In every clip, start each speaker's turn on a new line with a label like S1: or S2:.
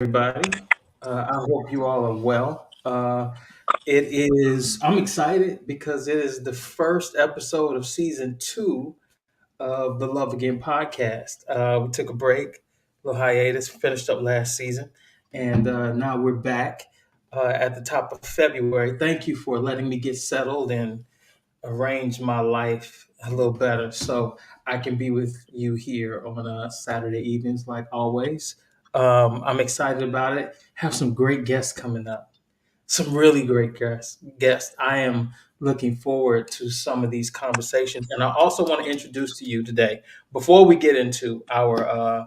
S1: everybody. I hope you all are well. I'm excited because it is the first episode of season two of the Love Again podcast. We took a break, a little hiatus, finished up last season, and now we're back at the top of February. Thank you for letting me get settled and arrange my life a little better so I can be with you here on Saturday evenings, like always. I'm excited about it. Have some great guests coming up. Some really great guests. I am looking forward to some of these conversations, and I also want to introduce to you today, before we get into our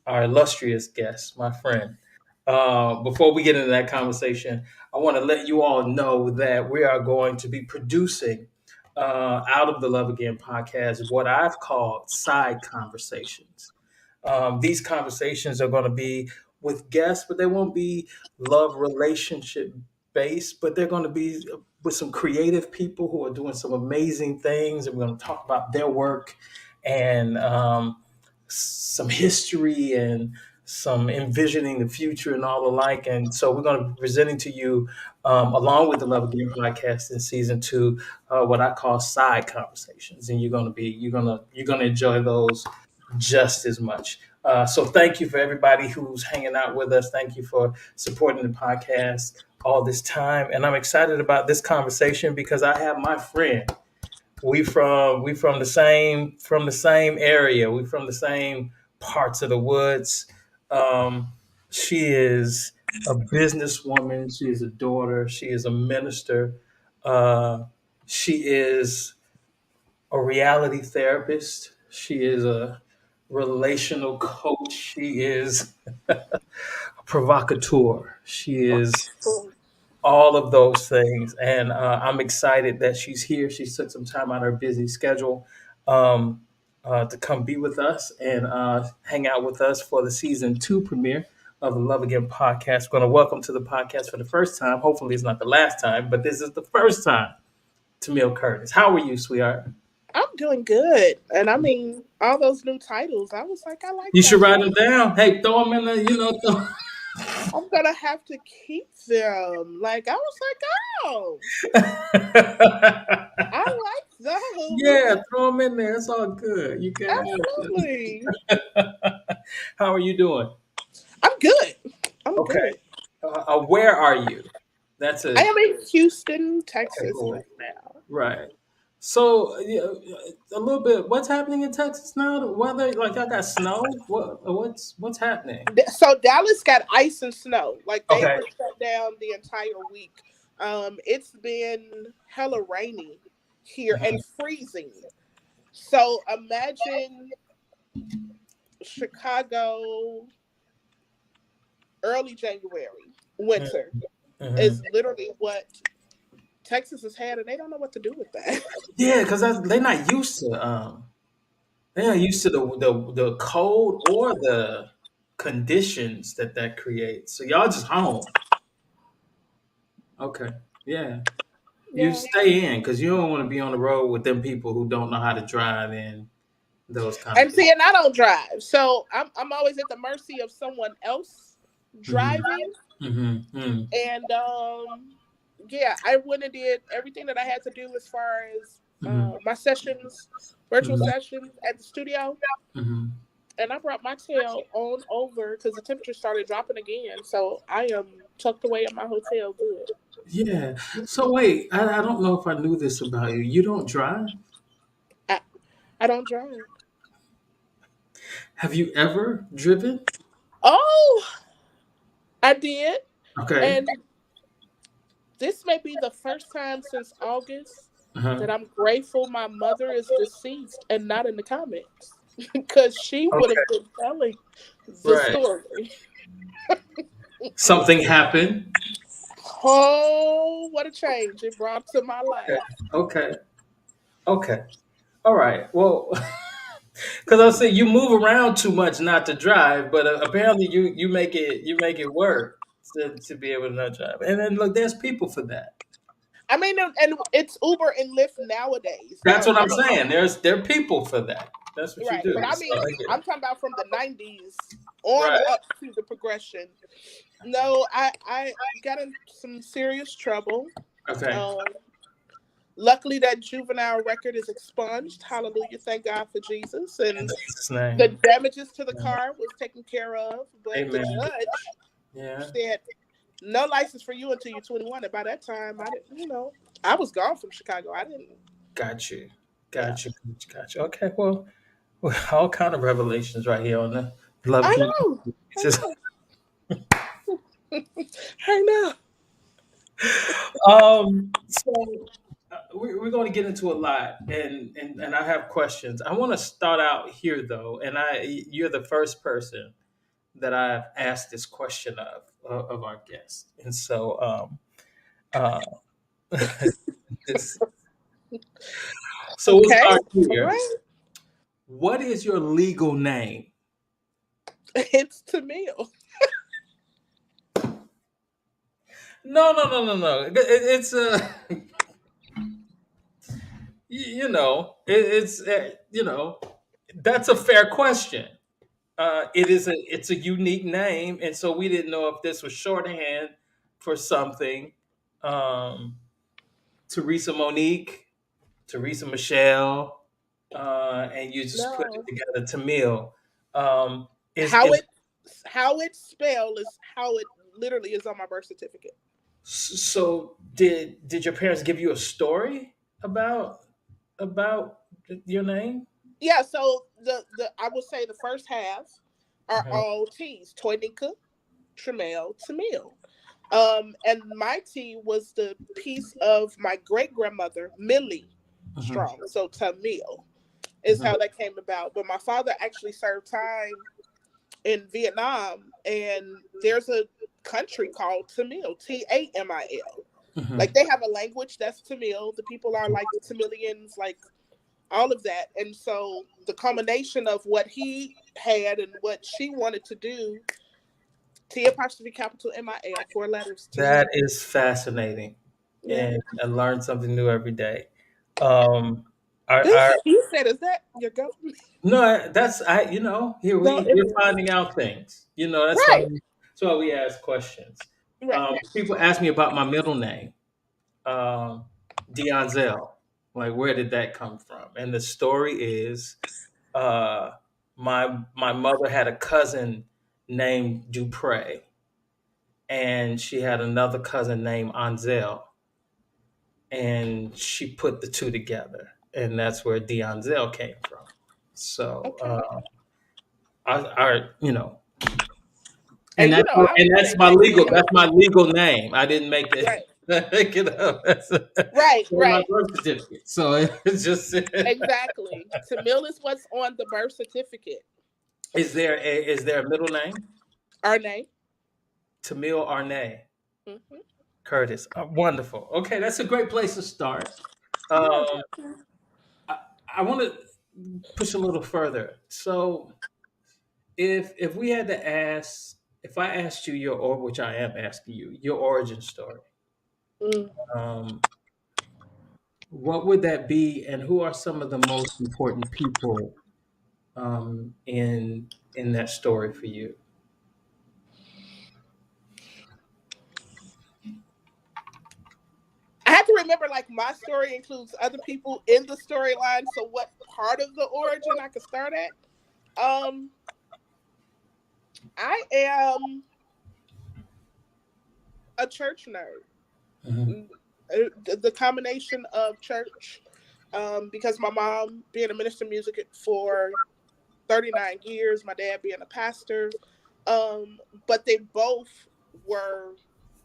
S1: illustrious guest, my friend. Before we get into that conversation, I want to let you all know that we are going to be producing out of the Love Again podcast what I've called side conversations. These conversations are going to be with guests, but they won't be love relationship based, but they're going to be with some creative people who are doing some amazing things. And we're going to talk about their work and some history and some envisioning the future and all the like. And so we're going to be presenting to you, along with the Love Again podcast in season two, what I call side conversations. And you're gonna enjoy those just as much. So thank you for everybody who's hanging out with us. Thank you for supporting the podcast all this time. And I'm excited about this conversation because I have my friend. We from the same area. We from the same parts of the woods. Um, she is a businesswoman. She is a daughter. She is a minister. Uh, she is a reality therapist. She is a relational coach. She is a provocateur. She is all of those things. And I'm excited that she's here. She took some time out of her busy schedule um, to come be with us and hang out with us for the season two premiere of the Love Again podcast. We're going to welcome to the podcast for the first time. Hopefully, it's not the last time, but this is the first time. Tamil Curtis. How are you, sweetheart?
S2: I'm doing good. And I mean, all those new titles, I was like, I like
S1: You should
S2: that
S1: write
S2: one.
S1: them down. Hey, throw them in the,
S2: I'm going to have to keep them. Like, I was like, oh, I like
S1: Yeah,
S2: those.
S1: throw them in there. It's all good. You can have
S2: Absolutely.
S1: them. How are you doing?
S2: I'm good. I'm
S1: Okay.
S2: good.
S1: Where are you? That's
S2: I
S1: a
S2: am in Houston,
S1: okay.
S2: Texas
S1: Cool.
S2: right now.
S1: Right. So, a little bit. What's happening in Texas now? The weather, like I got snow. What's happening?
S2: So Dallas got ice and snow. Like they
S1: Okay.
S2: were shut down the entire week. It's been hella rainy here and freezing. So imagine Chicago early January winter
S1: Mm-hmm.
S2: is literally what Texas has had, and they don't know what to do with that.
S1: Yeah, because they're not used to the cold or the conditions that creates. So y'all just home. Okay. Yeah. You
S2: Yeah,
S1: stay in because you don't want to be on the road with them people who don't know how to drive in those kind of
S2: and
S1: things.
S2: see, and I don't drive, so I'm always at the mercy of someone else
S1: Hmm.
S2: driving,
S1: Hmm.
S2: and yeah, I went and did everything that I had to do as far as
S1: Hmm.
S2: my sessions, virtual
S1: Hmm.
S2: sessions at the studio.
S1: Hmm.
S2: And I brought my tail on over because the temperature started dropping again. So I am tucked away at my hotel. Good.
S1: Yeah. So wait, I don't know if I knew this about you. You don't drive?
S2: I, I don't drive.
S1: Have you ever driven?
S2: Oh, I did.
S1: Okay.
S2: And this may be the first time since August
S1: Uh-huh.
S2: that I'm grateful my mother is deceased and not in the comments because she would have
S1: Okay.
S2: been telling the
S1: Right.
S2: story.
S1: Something happened.
S2: Oh, what a change it brought to my
S1: Okay.
S2: life.
S1: Okay. Okay. All right. Well, because I say you move around too much not to drive, but apparently you make it work to be able to not drive. And then look, there's people for that.
S2: I mean, and it's Uber and Lyft nowadays.
S1: That's
S2: Now,
S1: what
S2: I
S1: I'm
S2: mean,
S1: saying. There are people for that. That's what you
S2: right,
S1: do.
S2: but I
S1: So
S2: mean,
S1: I get
S2: I'm
S1: it.
S2: talking about from the '90s on
S1: Right.
S2: up to the progression. No, I got in some serious trouble.
S1: Okay.
S2: Um, Luckily, that juvenile record is expunged. Hallelujah! Thank God for Jesus.
S1: In
S2: And
S1: Jesus'
S2: the
S1: name.
S2: damages to the
S1: Yeah.
S2: car was taken care of, but the
S1: Amen.
S2: judge
S1: Yeah.
S2: said no license for you until you're 21. And by that time, I didn't, I was gone from Chicago. I didn't.
S1: Got you.
S2: Yeah,
S1: Got you. Got you. Okay. Well, all kind of revelations right here on the Love
S2: I
S1: Game.
S2: know.
S1: It's
S2: I
S1: just
S2: know. I know.
S1: so we're going to get into a lot, and I have questions. I want to start out here though, and you're the first person that I've asked this question of our guest, and so uh, this, so we'll
S2: Okay.
S1: start
S2: All
S1: here.
S2: right.
S1: What is your legal name?
S2: It's Tamil.
S1: No, no, no, no, no. It's it's that's a fair question. It's a unique name, and so we didn't know if this was shorthand for something. Um, Teresa Monique, Teresa Michelle, and you just put it
S2: No.
S1: together. Tamil. Um,
S2: How
S1: is
S2: it how it's spelled is how it literally is on my birth certificate.
S1: so? Did your parents give you a story about your name?
S2: Yeah, so the I would say the first half are
S1: Mhm,
S2: all T's. Toynika, Tremel, Tamil. And my T was the piece of my great grandmother, Millie
S1: mhm,
S2: Strong. So Tamil is
S1: mhm.
S2: how that came about. But my father actually served time in Vietnam, and there's a country called Tamil, Tamil.
S1: Mhm.
S2: Like they have a language that's Tamil. The people are like Tamilians, like all of that. And so the combination of what he had and what she wanted to do, T apostrophe capital MIL, four letters, Tamil.
S1: That is fascinating,
S2: Yeah.
S1: and I learn something new every day. Um, our
S2: He said, "Is that your government?"
S1: No, that's here
S2: No, it
S1: we're
S2: is.
S1: finding out things.
S2: Right.
S1: That's why we ask questions.
S2: Right.
S1: People ask me about my middle name, um, Dionzel. Like, where did that come from? And the story is, uh, my mother had a cousin named Dupre, and she had another cousin named Anzel, and she put the two together, and that's where Dionzel came from. So,
S2: Okay.
S1: you know,
S2: And I
S1: and
S2: would
S1: that's
S2: say thank you for
S1: my
S2: helping.
S1: legal name. I didn't make it.
S2: Right.
S1: Make it up.
S2: Right.
S1: It's on my
S2: Right.
S1: birth certificate. So it's just
S2: Exactly. Tamil is what's on the birth certificate.
S1: is there a middle name?
S2: Our name.
S1: Tamil Arnay
S2: Hmm.
S1: Curtis. Wonderful. Okay, that's a great place to start.
S2: Yeah.
S1: Um, I, I want to push a little further. So if we had to ask, if I asked you which I am asking you, your origin story,
S2: Mm.
S1: um, what would that be, and who are some of the most important people in that story for you?
S2: I have to remember, like, my story includes other people in the storyline. So, what part of the origin I could start at? Um, I am a church nerd.
S1: Hmm.
S2: Mm, the combination of church, because my mom being a minister of music for 39 years, my dad being a pastor, but they both were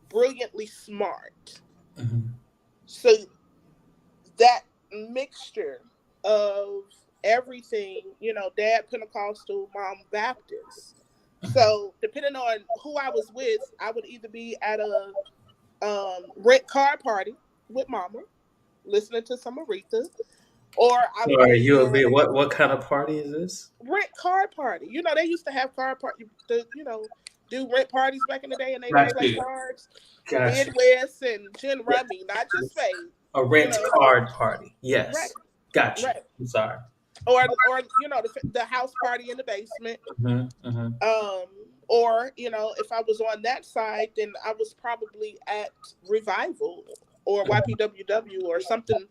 S2: brilliantly smart.
S1: Hmm.
S2: So that mixture of everything, dad Pentecostal, mom Baptist. So depending on who I was with, I would either be at a rent car party with mama, listening to some Aretha, or I would
S1: Sorry,
S2: be
S1: you
S2: at
S1: agree. What kind of party is this?
S2: rent car party. They used to have car party, do rent parties back in the day, and they would
S1: Got
S2: play
S1: you.
S2: cards,
S1: Got you.
S2: Midwest and Gin Rummy, not just Spade.
S1: A
S2: You
S1: rent
S2: know,
S1: card party.
S2: right,
S1: Yes. Got you.
S2: right.
S1: I'm sorry.
S2: or the house party in the basement.
S1: Mm-hmm. Mm-hmm.
S2: Um, or if I was on that side, then I was probably at Revival or YPWW or something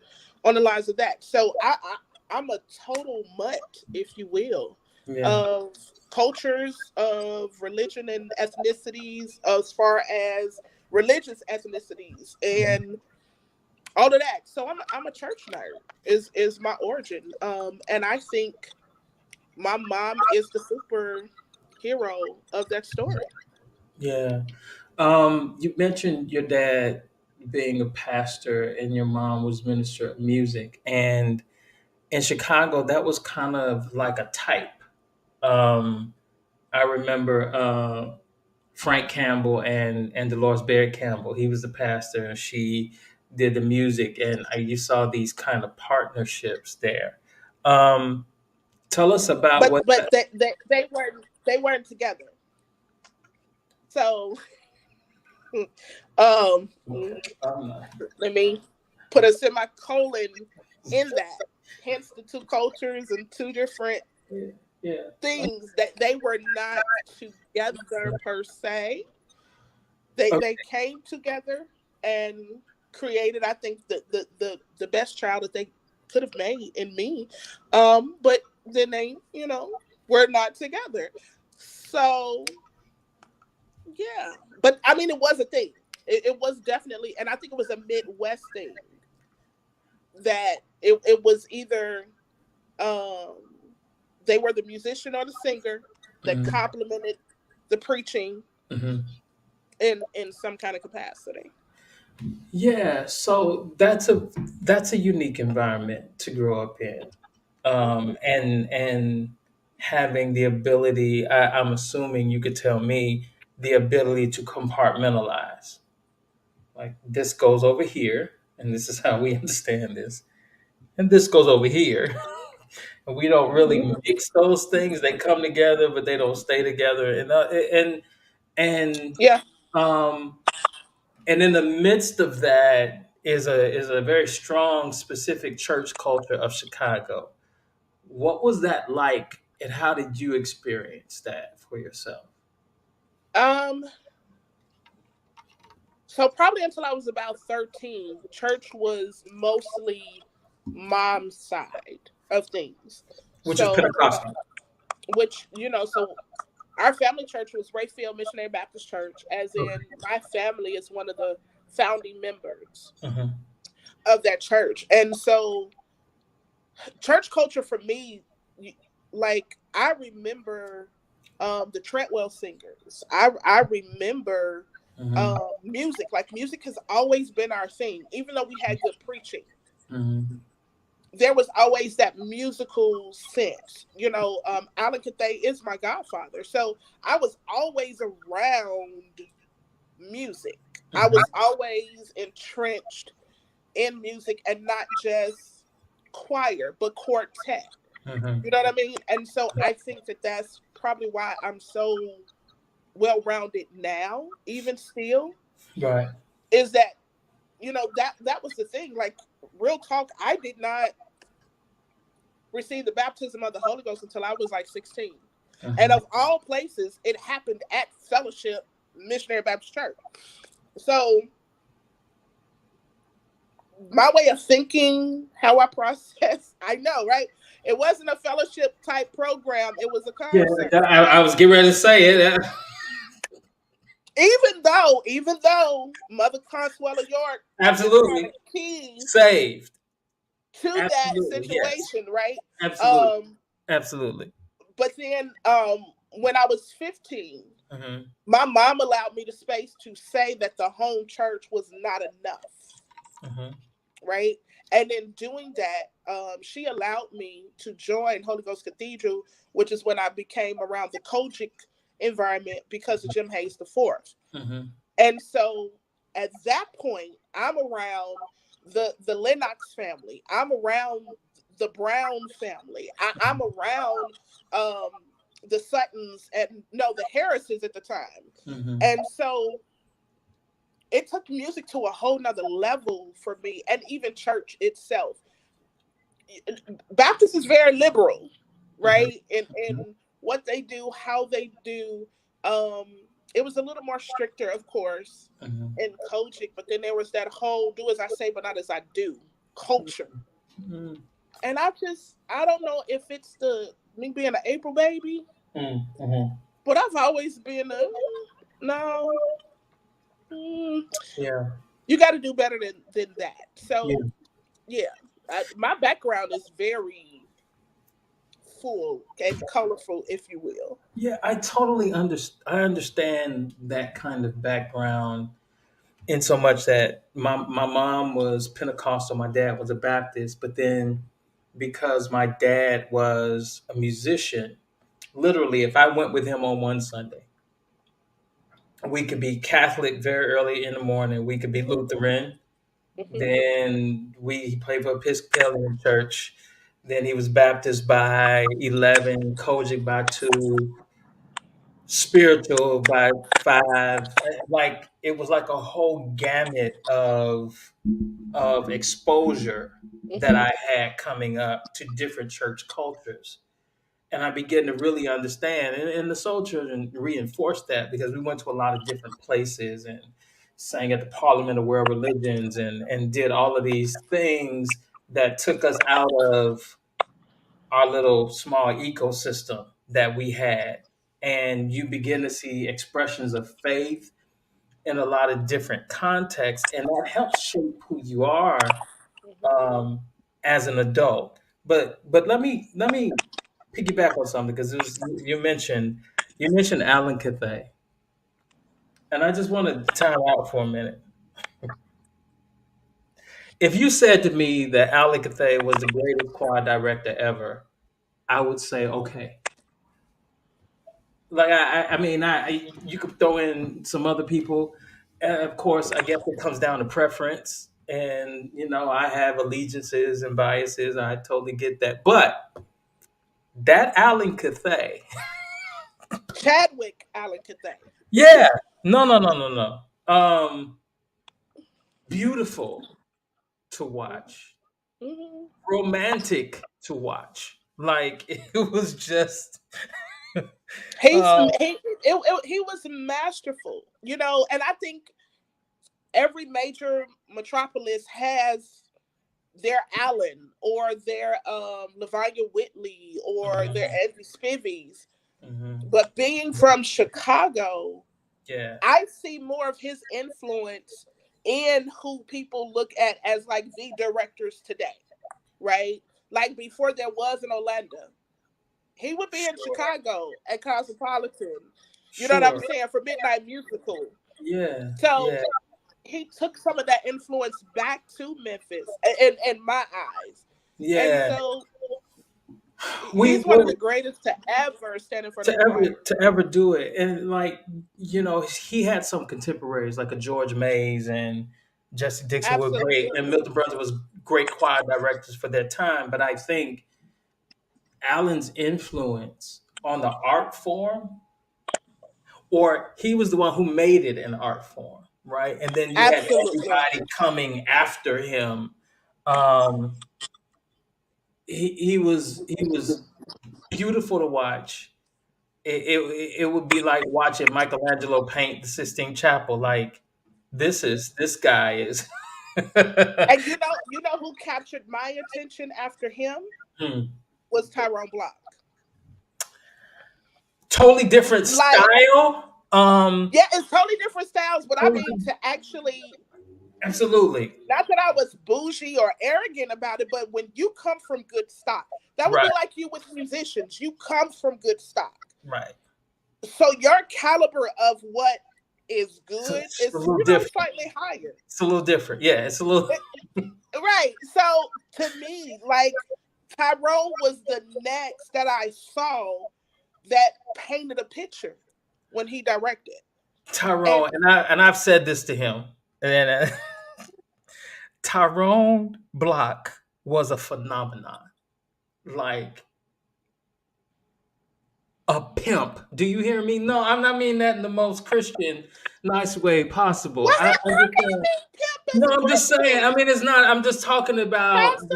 S2: on the lines of that. So I'm a total mutt, if you will,
S1: Yeah.
S2: of cultures, of religion and ethnicities, as far as religious ethnicities and all of that. So I'm a church nerd. Is my origin. And I think my mom is the superhero of that story.
S1: Yeah. You mentioned your dad being a pastor and your mom was minister of music. And in Chicago, that was kind of like a type. Um, I remember Frank Campbell and Dolores Baird Campbell. He was the pastor and she did the music. And you saw these kind of partnerships there. Um, Tell us about
S2: But
S1: what.
S2: they weren't together. So um
S1: I'm not.
S2: let me put a semicolon in that. Hence the two cultures and two different
S1: Yeah.
S2: things, that they were not together per se. They came together and created, I think, the best child that they could have made in me. But then they, were not together. So yeah. But I mean, it was a thing. It was definitely, and I think it was a Midwest thing, that it was either um they were the musician or the singer that
S1: Mhm.
S2: complemented the preaching
S1: Mhm.
S2: in some kind of capacity.
S1: Yeah, so that's a unique environment to grow up in,
S2: Mhm.
S1: and having the ability. I'm assuming you could tell me the ability to compartmentalize. Like this goes over here, and this is how we understand this, and this goes over here. And we don't really
S2: Mhm.
S1: mix those things. They come together, but they don't stay together. And
S2: Yeah.
S1: um, and in the midst of that is a very strong specific church culture of Chicago. What was that like, and how did you experience that for yourself?
S2: Um. So probably until I was about 13, church was mostly mom's side of things.
S1: Which is
S2: So,
S1: Pentecostal.
S2: which so our family church was Rayfield Missionary Baptist Church, as in
S1: Okay.
S2: my family is one of the founding members
S1: Mhm.
S2: of that church. And so church culture for me, like I remember the Trentwell singers. I remember
S1: Mhm.
S2: music. Like music has always been our thing, even though we had good preaching.
S1: Mhm.
S2: There was always that musical sense. Alan Cathay is my godfather. So I was always around music. I
S1: Mhm.
S2: was always entrenched in music, and not just choir, but quartet.
S1: Mhm.
S2: You know what I mean? And so I think that that's probably why I'm so well rounded now, even still,
S1: Right.
S2: is that, that was the thing. Like, real talk, I did not receive the baptism of the Holy Ghost until I was like 16. And
S1: Mhm.
S2: of all places, it happened at Fellowship Missionary Baptist Church. So my way of thinking, how I process, I know, right? It wasn't a fellowship type program, it was a
S1: Yeah,
S2: concert.
S1: I was getting ready to say it.
S2: Even though Mother Consuelo York is kind of
S1: Absolutely
S2: key
S1: saved.
S2: to that
S1: Absolutely, yes.
S2: situation, right?
S1: Absolutely,
S2: Um,
S1: absolutely.
S2: but then when I was 15,
S1: Mhm.
S2: my mom allowed me the space to say that the home church was not enough,
S1: Mhm.
S2: right? And in doing that, she allowed me to join Holy Ghost Cathedral, which is when I became around the Kojic environment because of Jim Hayes the Fourth.
S1: Mhm.
S2: And so at that point, I'm around the Lennox family. I'm around the Brown family. I'm around um, the Suttons and no, the Harrises at the time.
S1: Mhm.
S2: And so it took music to a whole nother level for me, and even church itself. Baptist is very liberal,
S1: Mhm.
S2: right? And what they do, how they do. Um, it was a little more stricter, of course,
S1: Mhm.
S2: in Kojic, but then there was that whole "do as I say, but not as I do" culture.
S1: Mhm.
S2: And I don't know if it's the me being an April baby,
S1: Mhm. Mhm.
S2: but I've always been a no. mm,
S1: Yeah.
S2: you got to do better than that.
S1: Yeah.
S2: So yeah, my background is very full and colorful, if you will.
S1: Yeah, I totally I understand that kind of background in so much that my mom was Pentecostal, my dad was a Baptist, but then because my dad was a musician, literally if I went with him on one Sunday, we could be Catholic very early in the morning, we could be
S2: Hmm.
S1: Lutheran,
S2: Hmm.
S1: then we played for Episcopalian church, then he was Baptist by 11, Kojic by 2, spiritual by 5. Like it was like a whole gamut of exposure that
S2: Hmm.
S1: I had coming up to different church cultures. And I began to really understand, and the Soul Children reinforced that because we went to a lot of different places and sang at the Parliament of World Religions and did all of these things that took us out of our little small ecosystem that we had. And you begin to see expressions of faith in a lot of different contexts, and that helps shape who you are
S2: Hmm.
S1: um, as an adult. But let me piggyback on something because you mentioned Alan Cathay, and I just want to time out for a minute. If you said to me that Alan Cathay was the greatest choir director ever, I would say okay. Like I mean, you could throw in some other people. Of course, I guess it comes down to preference, and I have allegiances and biases. I totally get that, but that Alan Cathay,
S2: Chadwick Alan Cathay.
S1: yeah, no, no, no, no, no, beautiful to watch,
S2: Hmm.
S1: romantic to watch. Like it was just,
S2: He's
S1: uh,
S2: he was masterful, and I think every major metropolis has their Allen or their Lavanya Whitley or their
S1: mhm,
S2: Andy Spivies.
S1: mhm,
S2: But being from Chicago,
S1: yeah,
S2: I see more of his influence in who people look at as like the directors today, right? Like before there was an Orlando. He would be in
S1: sure,
S2: Chicago at Cosmopolitan. You know what I'm
S1: sure,
S2: saying? For Midnight Musical.
S1: yeah,
S2: So
S1: yeah,
S2: he took some of that influence back to Memphis in my eyes. And
S1: yeah.
S2: so
S1: We
S2: he's one of
S1: would
S2: the greatest to ever stand in front
S1: to
S2: of a
S1: ever
S2: choir.
S1: to ever do it, and like he had some contemporaries like a George Mays and Jesse Dixon were great, and
S2: Absolutely.
S1: Milton Brothers was great choir directors for their time. But I think Allen's influence on the art form, or he was the one who made it an art form, right? And then you had
S2: Absolutely.
S1: everybody coming after him. Um, he was beautiful to watch. It would be like watching Michelangelo paint the Sistine Chapel. Like this guy is
S2: And you know who captured my attention after him
S1: Hmm.
S2: was Tyrone Block.
S1: Totally different
S2: Like,
S1: style.
S2: yeah, it's totally different styles, but I
S1: Totally
S2: mean to actually,
S1: absolutely
S2: not that I was bougie or arrogant about it, but when you come from good stock, that would
S1: right,
S2: be like you with musicians. You come from good stock.
S1: right.
S2: So your caliber of what is
S1: So
S2: good
S1: it's a
S2: is,
S1: little different.
S2: slightly higher.
S1: It's a little different. Yeah, it's a little.
S2: Right. So to me, like, Tyrone was the next that I saw that painted a picture when he directed. And
S1: Tyrone, and I've said this to him, and Tyrone Block was a phenomenon, like a pimp. Do you hear me? No, I'm not meaning that in the most Christian, nice way possible.
S2: what
S1: I
S2: how can you
S1: understand.
S2: mean
S1: No,
S2: a
S1: I'm just saying. I
S2: question.
S1: mean, it's not. I'm just talking about
S2: Pastor,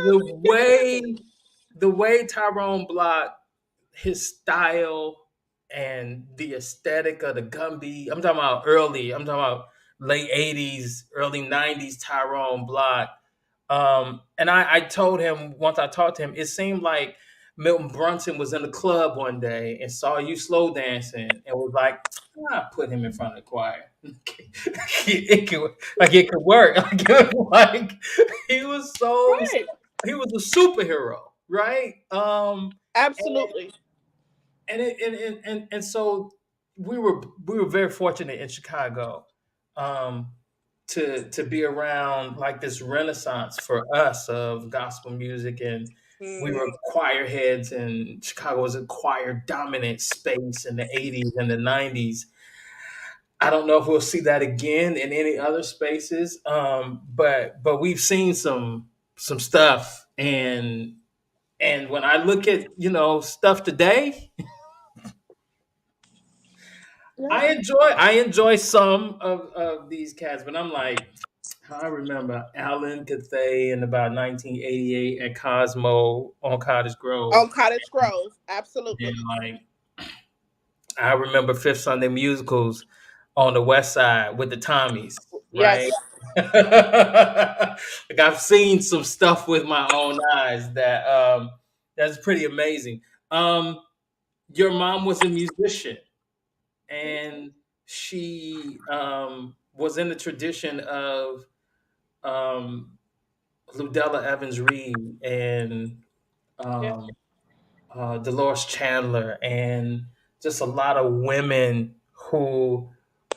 S2: yes.
S1: the way Tyrone Block, his style and the aesthetic of the Gumby. I'm talking about early. I'm talking about late '80s, early '90s Tyrone Block. And I told him once I talked to him, it seemed like Milton Brunson was in the club one day and saw you slow dancing and was like, "Ah, put him in front of the choir. It could, like it could work." Like he was so
S2: Right.
S1: he was a superhero, right?
S2: Absolutely.
S1: And so we were very fortunate in Chicago, um, to be around like this renaissance for us of gospel music, and we
S2: Mm,
S1: were choir heads, and Chicago was a choir dominant space in the '80s and the '90s. I don't know if we'll see that again in any other spaces, but we've seen some stuff, and when I look at stuff today,
S2: yeah.
S1: I enjoy some of these cats, but I'm like, I remember Alan Cathay in about 1988 at Cosmo on Cottage Grove,
S2: On Cottage Grove.
S1: and
S2: Absolutely.
S1: like I remember Fifth Sunday musicals on the West Side with the Tommies, right?
S2: Yes.
S1: Like I've seen some stuff with my own eyes that's pretty amazing. Um, your mom was a musician, and she was in the tradition of um, Ludella Evans Reed and
S2: Yeah.
S1: um, Dolores Chandler, and just a lot of women who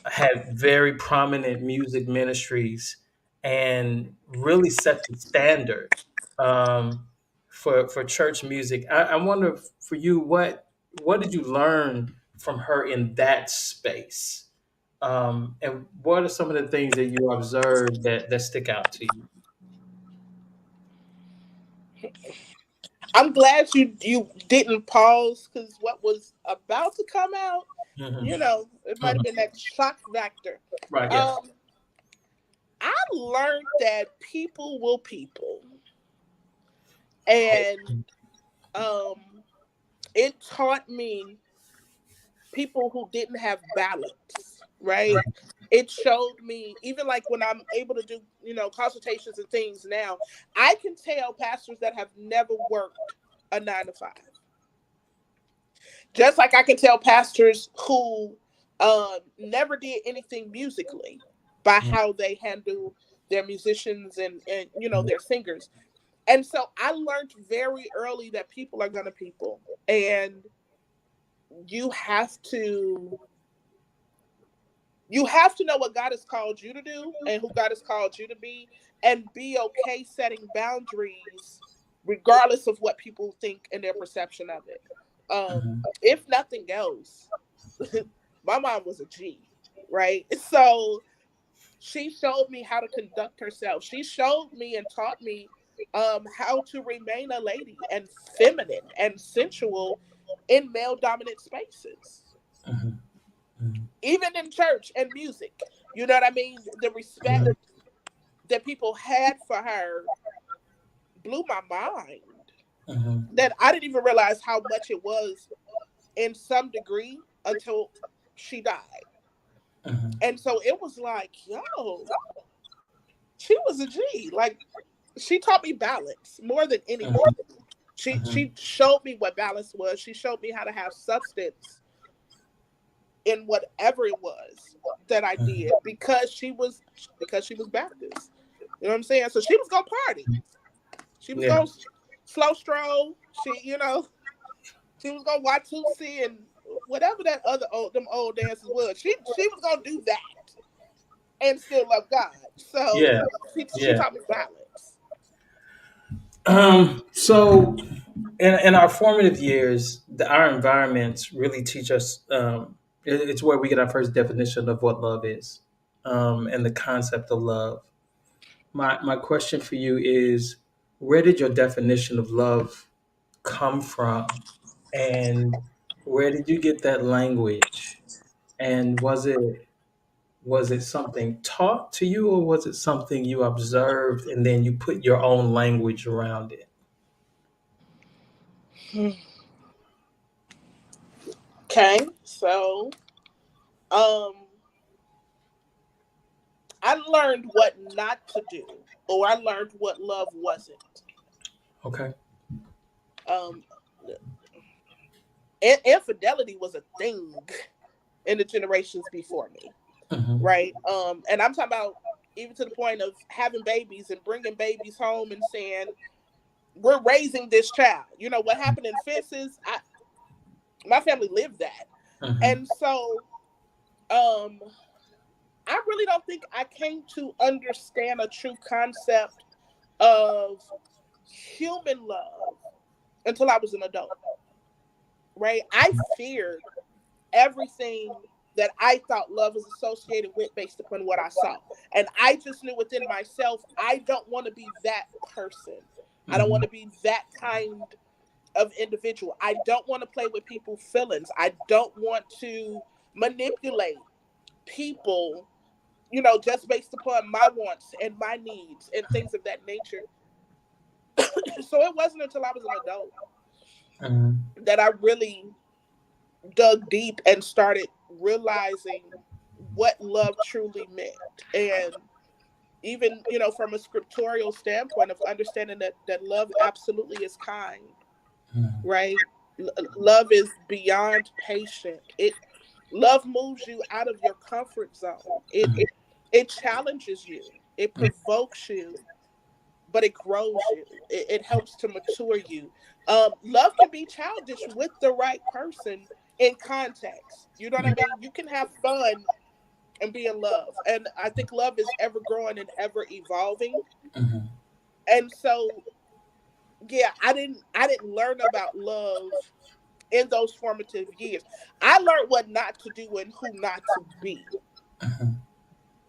S1: had very prominent music ministries and really set the standard for church music. I wonder for you, what did you learn from her in that space? And what are some of the things that you observed that stick out to you?
S2: I'm glad you didn't pause because what was about to come out,
S1: Hmm.
S2: it might have
S1: Hmm.
S2: been that shock factor.
S1: Right. Yeah.
S2: Um, I learned that people will people, and um, it taught me people who didn't have balance, right?
S1: Right.
S2: It showed me, even like when I'm able to do, consultations and things now, I can tell pastors that have never worked a 9 to 5. Just like I can tell pastors who never did anything musically by how they handle their musicians and their singers. And so I learned very early that people are gonna people, and you have to you have to know what God has called you to do and who God has called you to and be okay setting boundaries regardless of what people think and their perception of it.
S1: Mhm.
S2: If nothing else, my mom was a G, right? So she showed me how to conduct herself. She showed me and taught me how to remain a lady and feminine and sensual in male dominant spaces,
S1: Mhm. Mhm.
S2: even in church and music. You know what I mean? The respect
S1: Mhm.
S2: that people had for her blew my mind.
S1: Mhm.
S2: That I didn't even realize how much it was in some degree until she died.
S1: Mhm.
S2: And so it was like, yo, she was a G. Like she taught me balance more than anything.
S1: Mhm.
S2: She showed me what balance was. She showed me how to have substance in whatever it was that I did
S1: Mhm.
S2: because she was Baptist. You know what I'm saying? So she was gonna party. She was
S1: Yeah.
S2: gonna slow stroll. She was gonna Watusi and whatever that other old dances was. She was gonna do that and still love God. So
S1: Yeah.
S2: she
S1: Yeah.
S2: taught me balance.
S1: So in our formative years, our environments really teach us. It's where we get our first definition of what love is, and the concept of love. My question for you is, where did your definition of love come from, and where did you get that language? And was it Was it something taught to you, or was it something you observed and then you put your own language around it?
S2: Okay, so um, I learned what not to do, or I learned what love wasn't.
S1: Okay.
S2: Um, infidelity was a thing in the generations before me,
S1: Hmm.
S2: right? And I'm talking about even to the point of having babies and bringing babies home and saying we're raising this child. You know what happened in Fences? My family lived that,
S1: Hmm.
S2: and so um, I really don't think I came to understand a true concept of human love until I was an adult, right? I feared everything that I thought love was associated with based upon what I saw. And I just knew within myself, I don't want to be that person. I don't want
S1: Hmm.
S2: to be that kind of individual. I don't want to play with people's feelings. I don't want to manipulate people, just based upon my wants and my needs and things of that nature. So it wasn't until I was an adult
S1: Hmm.
S2: that I really dug deep and started realizing what love truly meant. And even, from a scriptorial standpoint of understanding that love absolutely is kind, right? Love is beyond patient. Love moves you out of your comfort zone. It challenges you. It provokes you, but it grows you. It helps to mature you. Love can be childish with the right person in context. You know what I mean? You can have fun and be in love. And I think love is ever growing and ever evolving.
S1: Hmm.
S2: And so, yeah, I didn't learn about love in those formative years. I learned what not to do and who not to be
S1: Hmm.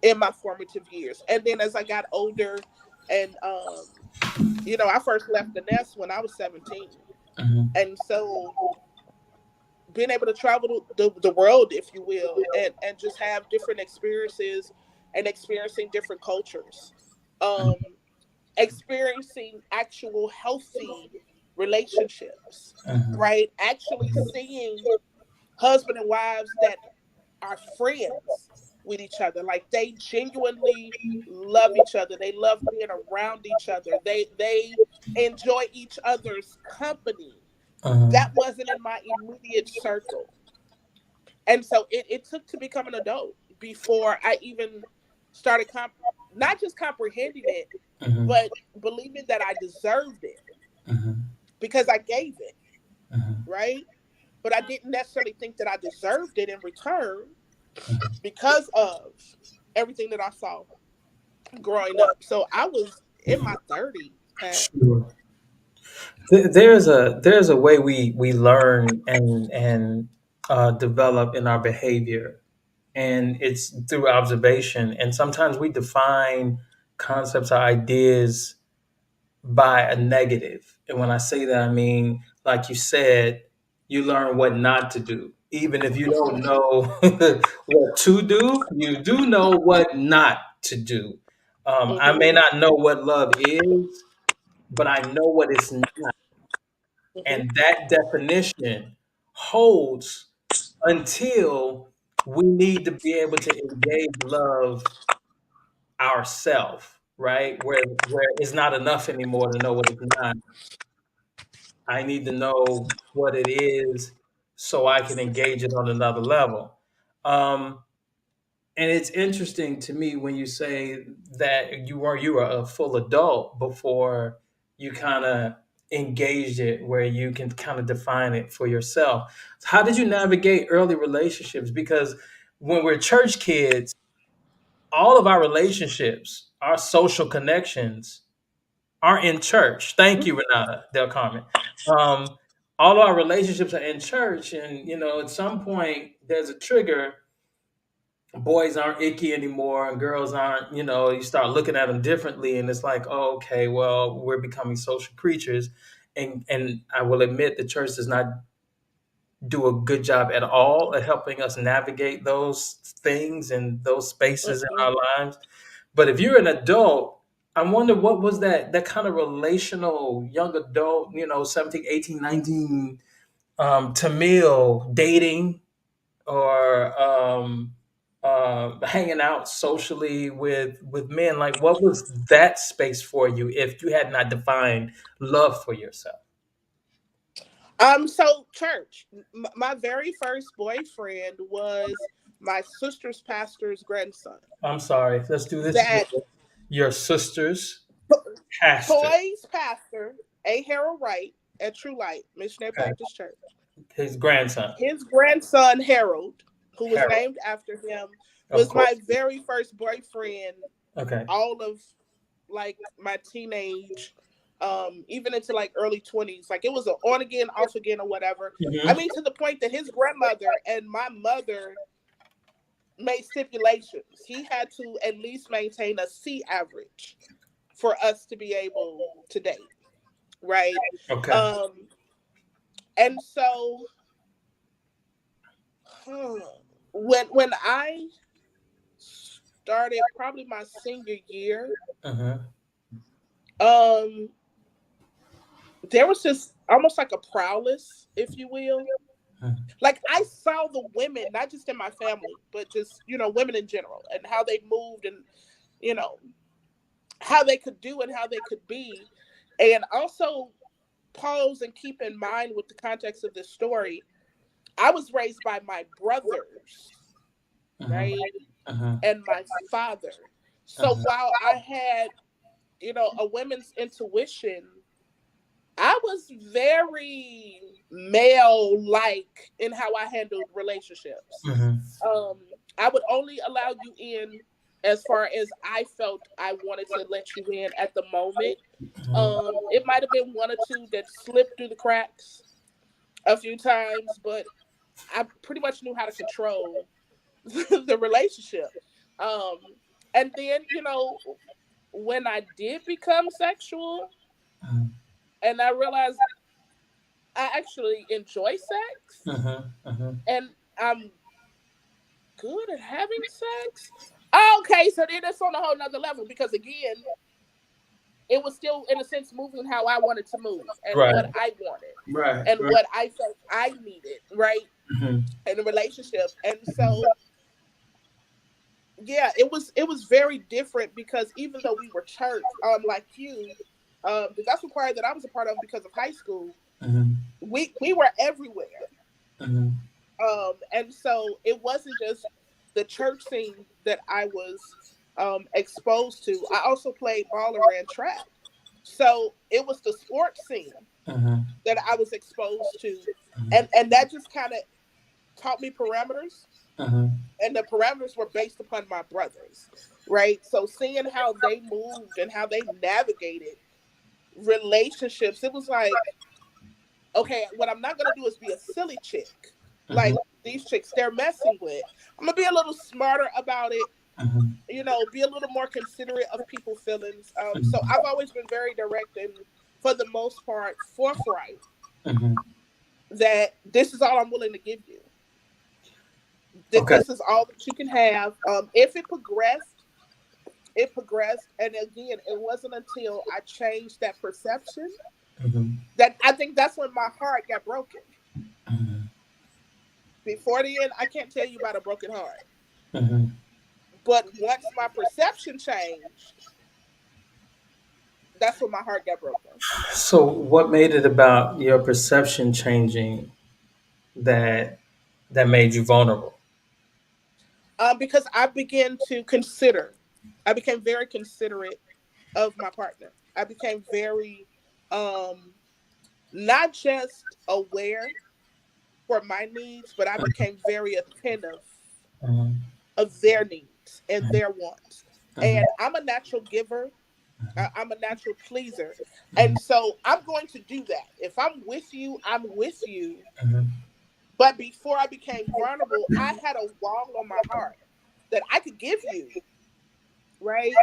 S2: in my formative years. And then as I got older and I first left the nest when I was 17.
S1: Hmm.
S2: And so being able to travel the world, if you will, and just have different experiences and experiencing different cultures. Um, Experiencing actual healthy relationships,
S1: Hmm.
S2: right? Actually seeing husband and wives that are friends with each other. Like they genuinely love each other. They love being around each other. They enjoy each other's company. That
S1: Hmm.
S2: wasn't in my immediate circle. And so it took to become an adult before I even started not just comprehending it,
S1: Hmm.
S2: but believing that I deserved it
S1: Hmm.
S2: because I gave it,
S1: Hmm.
S2: right? But I didn't necessarily think that I deserved it in return because of everything that I saw growing up. So I was in my 30s, Pat.
S1: Sure. There's a way we learn and develop in our behavior, and it's through observation. And sometimes we define concepts or ideas by a negative. And when I say that, I mean, like you said, you learn what not to do. Even if you don't know what to do, you do know what not to do. I may
S2: Hmm.
S1: not know what love is, but I know what it's not.
S2: Hmm.
S1: And that definition holds until we need to be able to engage love ourself, right? Where it's not enough anymore to know what it's not. I need to know what it is so I can engage it on another level. Um, and it's interesting to me when you say that you were a full adult before you kind of engaged it, where you can kind of define it for yourself. How did you navigate early relationships? Because when we're church kids, all of our relationships, our social connections are in church. Thank you, Renata Del Carmen. Um, all of our relationships are in church, and at some point there's a trigger. Boys aren't icky anymore, and girls aren't. You start looking at them differently, and it's like, oh, okay, well, we're becoming social creatures. And I will admit, the church does not do a good job at all at helping us navigate those things and those spaces in our
S2: Mhm.
S1: lives. But if you're an adult, I wonder what was that kind of relational young adult, 17, 18, 19, Tamil dating or hanging out socially with men. Like, what was that space for you if you had not defined love for yourself?
S2: So church, my very first boyfriend was my sister's pastor's grandson.
S1: I'm sorry. Let's do this.
S2: That
S1: Your sister's pastor.
S2: Toys pastor, A. Harold Wright at True Light Missionary
S1: Okay.
S2: Baptist Church.
S1: His grandson,
S2: His grandson Harold, who was
S1: Harold,
S2: named after him,
S1: of
S2: was my
S1: course.
S2: very first boyfriend.
S1: Okay.
S2: All of like my teenage, even into like early 20s. Like it was an on again, off again, or whatever. I
S1: Hmm.
S2: mean, to the point that his grandmother and my mother made stipulations. He had to at least maintain a C average for us to be able to date, right?
S1: Okay.
S2: Um, and so when I started probably my senior year,
S1: Uh-huh.
S2: um, there was just almost like a prowess, if you will. Like I saw the women, not just in my family, but just women in general, and how they moved, and you know how they could do and how they could be, and also pause and keep in mind with the context of this story. I was raised by my brothers,
S1: Uh-huh.
S2: right,
S1: Uh-huh.
S2: and my father. So
S1: Uh-huh.
S2: while I had a women's intuition, I was very male like in how I handled relationships.
S1: Uh-huh.
S2: Um, I would only allow you in as far as I felt I wanted to let you in at the moment. It might have been one or two that slipped through the cracks a few times, but I pretty much knew how to control the relationship. Um, and then, when I did become sexual
S1: Uh-huh.
S2: and I realized I actually enjoy sex
S1: Uh-huh. Uh-huh.
S2: and I'm good at having sex. Okay, so then it's on a whole nother level because again, it was still in a sense moving how I wanted to move and
S1: Right.
S2: what I wanted
S1: Right.
S2: and
S1: Right.
S2: what I felt I needed, right?
S1: Mhm.
S2: In a relationship. And
S1: Mhm.
S2: so yeah, it was very different because even though we were church, like you, the gospel choir that I was a part of because of high school,
S1: Mhm.
S2: we were everywhere.
S1: Mhm.
S2: And so it wasn't just the church scene that I was exposed to. I also played ball and ran track. So it was the sports scene
S1: Mhm.
S2: that I was exposed to.
S1: Mhm.
S2: And that just kind of taught me parameters.
S1: Mhm.
S2: And the parameters were based upon my brothers, right? So seeing how they moved and how they navigated relationships, it was like, okay, what I'm not gonna do is be a silly chick.
S1: Mhm.
S2: Like these chicks they're messing with. I'm gonna be a little smarter about it,
S1: Mhm.
S2: be a little more considerate of people's feelings. So
S1: Mhm.
S2: I've always been very direct and for the most part forthright
S1: Mhm.
S2: that this is all I'm willing to give you. That
S1: Okay.
S2: this is all that you can have. If it progressed, and again, it wasn't until I changed that perception
S1: Mhm.
S2: that I think that's when my heart got broken.
S1: Mhm.
S2: Before the end, I can't tell you about a broken heart.
S1: Mhm.
S2: But once my perception changed, that's when my heart got broken.
S1: So, what made it about your perception changing that made you vulnerable?
S2: Because I became very considerate of my partner. I became very, um, not just aware for my needs, but I became very attentive
S1: Mhm.
S2: of their needs and
S1: Mhm.
S2: their wants.
S1: Mhm.
S2: And I'm a natural giver. I'm a natural pleaser. And so I'm going to do that. If I'm with you, I'm with you.
S1: Mhm.
S2: But before I became vulnerable, I had a wall on my heart that I could give you, right?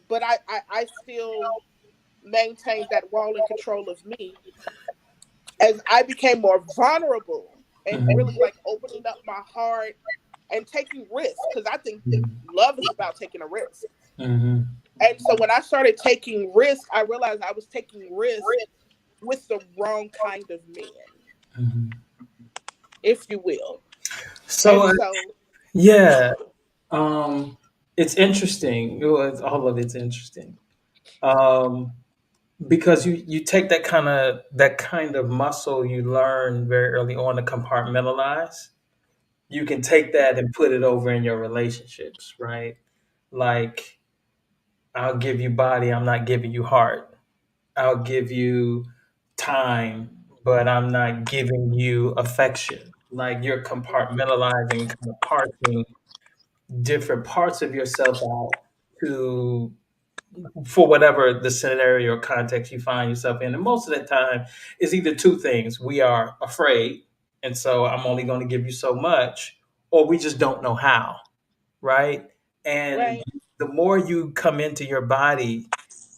S2: But I still maintained that wall and control of me as I became more vulnerable. and really
S1: Mhm.
S2: like opening up my heart and taking risks, because I think
S1: Mhm.
S2: love is about taking a risk.
S1: Mhm.
S2: And so when I started taking risks, I realized I was taking risks with the wrong kind of men,
S1: Mhm.
S2: if you will.
S1: So
S2: And so,
S1: yeah, um, it's interesting. All of it's interesting. Um, because you take that kind of muscle you learn very early on to compartmentalize. You can take that and put it over in your relationships, right? Like, I'll give you body, I'm not giving you heart. I'll give you time, but I'm not giving you affection. Like, you're compartmentalizing, kind of parsing different parts of yourself out to for whatever the scenario or context you find yourself in. And most of the time, it's either two things: we are afraid, and so I'm only going to give you so much, or we just don't know how, right? And
S2: right,
S1: the more you come into your body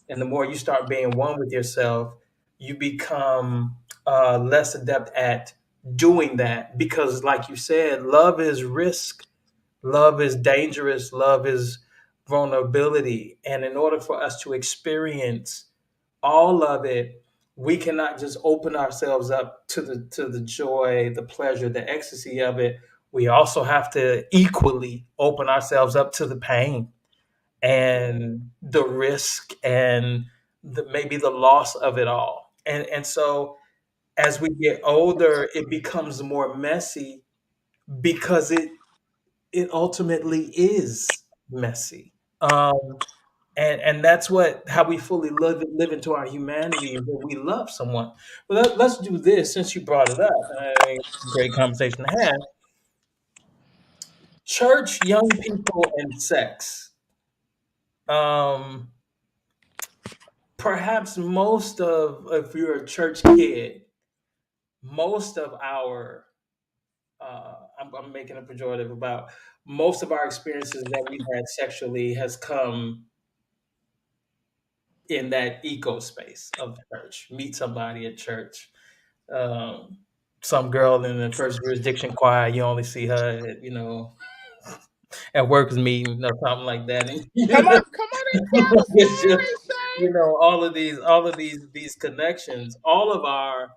S1: and the more you start being one with yourself, you become less adept at doing that because, like you said, love is risk. Love is dangerous. Love is vulnerability. And in order for us to experience all of it, we cannot just open ourselves up to the joy, the pleasure, the ecstasy of it. We also have to equally open ourselves up to the pain and the risk and maybe the loss of it all. And so as we get older, it becomes more messy because it ultimately is messy. And that's what how we fully live into our humanity when we love someone. But let's do this since you brought it up. I mean, great conversation to have. Church, young people, and sex. Um, Perhaps most of if you're a church kid, most of our I'm making a pejorative about most of our experiences that we've had sexually has come in that eco space of church. Meet somebody at church. Um, some girl in the first jurisdiction choir, you only see her, at workers meeting or something like that. And
S2: come on and tell the
S1: it's just,
S2: story, Shay.
S1: all of these connections, all of our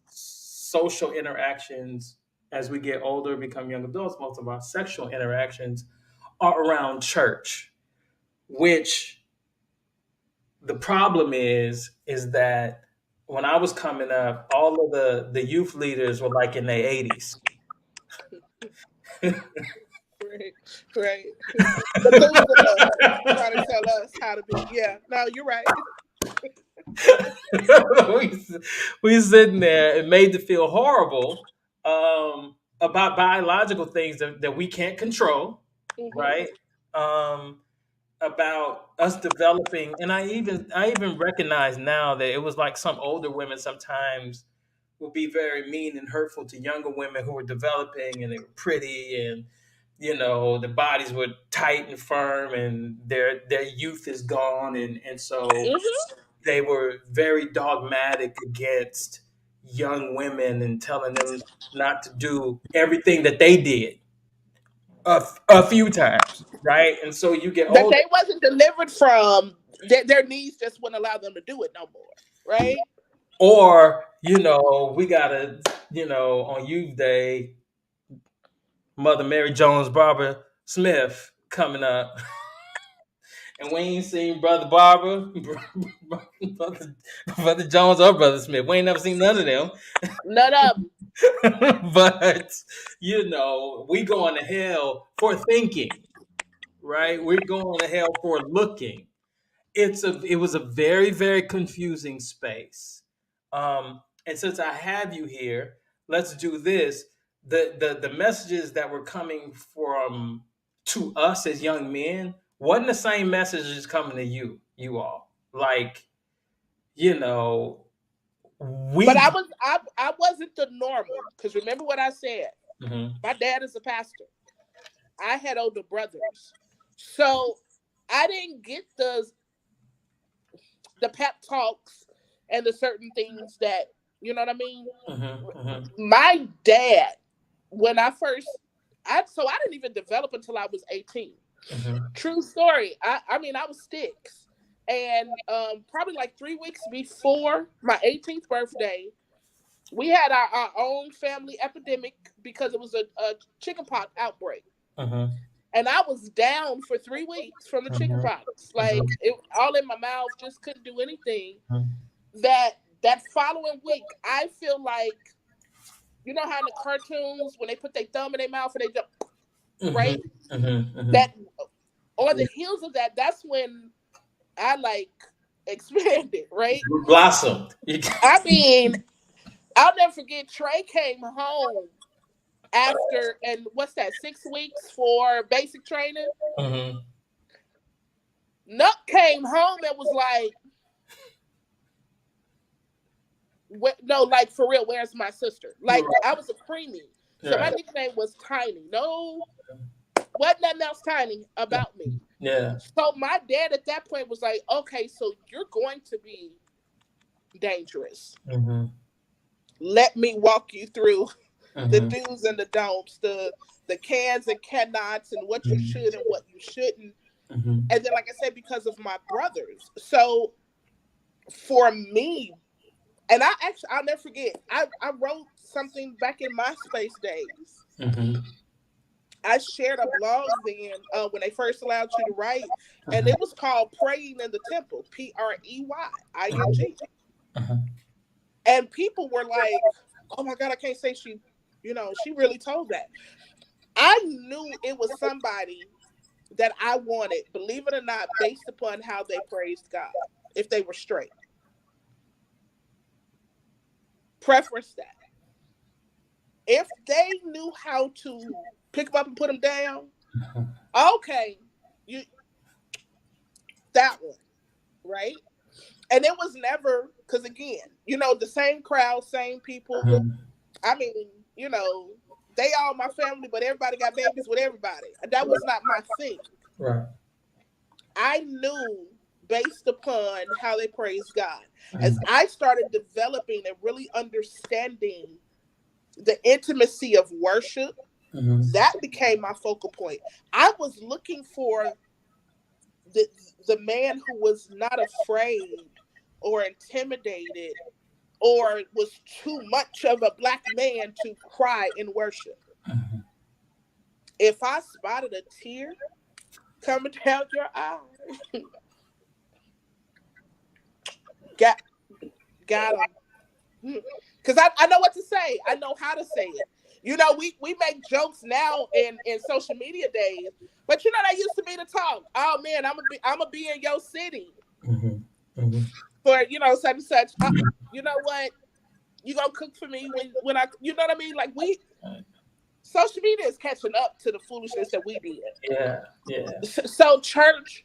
S1: social interactions as we get older, become young adults, most of our sexual interactions are around church, which the problem is that when I was coming up, all of the youth leaders were like in their 80s.
S2: Right, right. Methuselah trying to tell us how to be. Yeah, no, you're right.
S1: we we sitting there and made to feel horrible about biological things that we can't control,
S2: Hmm.
S1: right? Um, about us developing, and I even recognize now that it was like some older women sometimes would be very mean and hurtful to younger women who were developing and they were pretty and the bodies were tight and firm and their youth is gone and so
S2: Hmm.
S1: they were very dogmatic against young women and telling them not to do everything that they did a few times, right? And so you get
S2: That
S1: older,
S2: they wasn't delivered from. Their needs just wouldn't allow them to do it no more. Right.
S1: or we gotta on youth day, Mother Mary Jones Barbara Smith coming up. And we ain't seen Brother Barber, Brother, Brother Jones, or Brother Smith. We ain't never seen none of them.
S2: None of them.
S1: But we going to hell for thinking, right? We're going to hell for looking. It was a very, very confusing space. And since I have you here, let's do this. The messages that were coming from to us as young men wasn't the same messages coming to you all. Like, you know,
S2: But
S1: we
S2: I wasn't the normal, because remember what I said.
S1: Mhm.
S2: My dad is a pastor. I had older brothers, so I didn't get the pep talks and the certain things that You know what I mean?
S1: Mm-hmm.
S2: My dad, when I first, I didn't even develop until I was 18.
S1: Mm-hmm.
S2: True story. I mean, I was six. And probably like 3 weeks before my 18th birthday, we had our own family epidemic because it was a chickenpox outbreak.
S1: Mm-hmm.
S2: And I was down for 3 weeks from the
S1: Mm-hmm.
S2: chickenpox. Like,
S1: Mm-hmm.
S2: it all in my mouth, just couldn't do anything.
S1: Mm-hmm.
S2: That following week, I feel like, you know how in the cartoons when they put their thumb in their mouth and they jump,
S1: Mm-hmm.
S2: right?
S1: Mm-hmm.
S2: That on the heels of that, that's when I like expanded, right?
S1: Blossomed.
S2: I mean, I'll never forget Trey came home after, and what's that, 6 weeks for basic training.
S1: Mm-hmm.
S2: Nuck came home and was like, no, like for real, where's my sister? Like, I was a preemie. So my
S1: Right.
S2: nickname was Tiny. No, wasn't nothing else tiny about me.
S1: Yeah.
S2: So my dad at that point was like, okay, so you're going to be dangerous.
S1: Mm-hmm.
S2: Let me walk you through the
S1: Mm-hmm.
S2: do's and the don'ts, the cans and cannots, and what you should and what you shouldn't.
S1: Mm-hmm.
S2: And then, like I said, because of my brothers. So for me, and I'll never forget, I wrote something back in MySpace days.
S1: Mm-hmm.
S2: I shared a blog then when they first allowed you to write, and
S1: Mm-hmm.
S2: it was called Praying in the Temple, PREYING.
S1: Mm-hmm.
S2: And people were like, oh my God, I can't say she really told that. I knew it was somebody that I wanted, believe it or not, based upon how they praised God, if they were straight. Preference that. If they knew how to pick them up and put them down, okay, you that one, right? And it was never, because again, the same crowd, same people. I mean, they all my family, but everybody got babies with everybody. That was not my thing.
S1: Right.
S2: I knew based upon how they praised God.
S1: Mm-hmm.
S2: As I started developing and really understanding the intimacy of worship,
S1: Mm-hmm.
S2: that became my focal point. I was looking for the man who was not afraid or intimidated or was too much of a black man to cry in worship.
S1: Mm-hmm.
S2: If I spotted a tear coming down your eye, got him. Because I know what to say. I know how to say it. We make jokes now in social media days, but that used to be the talk. Oh man, I'm gonna be in your city
S1: Mm-hmm.
S2: for such and such. You know what? You gonna cook for me when I, you know what I mean? Like, social media is catching up to the foolishness that we did.
S1: Yeah. Yeah.
S2: So church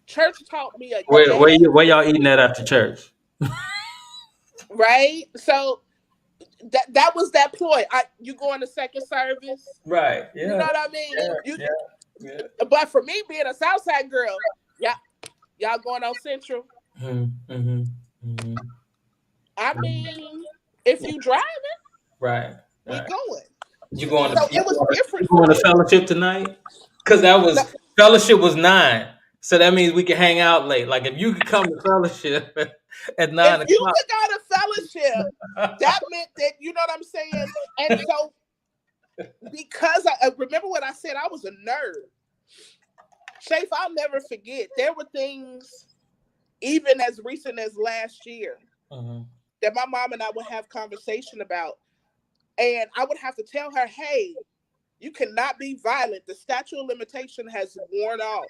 S2: taught me a
S1: Where y'all eating at after church?
S2: right. So that was that ploy. You going to second service,
S1: Right.
S2: you
S1: Yeah.
S2: know what I mean?
S1: Yeah. Yeah.
S2: But for me being a Southside girl, yeah, y'all going on Central.
S1: Mm-hmm. Mm-hmm. Mm-hmm.
S2: I mean, if you driving,
S1: Right.
S2: we
S1: Right.
S2: going.
S1: You going
S2: So
S1: to
S2: it was different for
S1: going to
S2: me.
S1: fellowship tonight? Because
S2: No,
S1: fellowship was 9, so that means we can hang out late. Like if you could come to fellowship at
S2: if
S1: 9
S2: you
S1: o'clock.
S2: could go to fellowship, that meant that, you know what I'm saying? And so, because I remember what I said, I was a nerd. Shafe, I'll never forget. There were things, even as recent as last year,
S1: Mm-hmm.
S2: that my mom and I would have conversation about. And I would have to tell her, hey, you cannot be violent. The statute of limitation has worn off.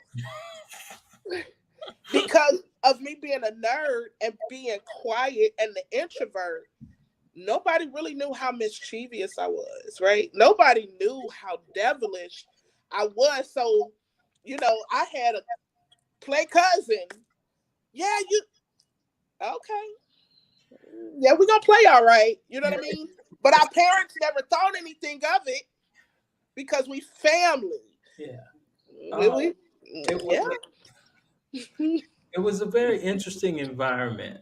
S2: Because of me being a nerd and being quiet and the introvert, nobody really knew how mischievous I was, right? Nobody knew how devilish I was. So, I had a play cousin. Yeah, okay. Yeah, we're gonna play all right. You know what I mean? But our parents never thought anything of it because we family.
S1: Yeah.
S2: Really?
S1: It
S2: Yeah.
S1: was it was a very interesting environment.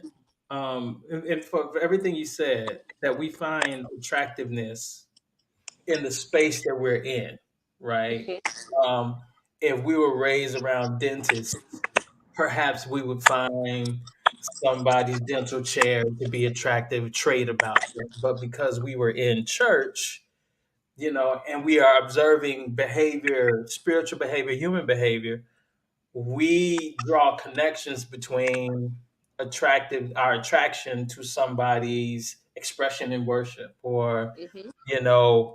S1: And for everything you said, that we find attractiveness in the space that we're in, right?
S2: Mhm.
S1: Um, if we were raised around dentists, perhaps we would find somebody's dental chair to be attractive trait about it. But because we were in church, and we are observing behavior, spiritual behavior, human behavior, we draw connections between our attraction to somebody's expression in worship, or
S2: Mhm.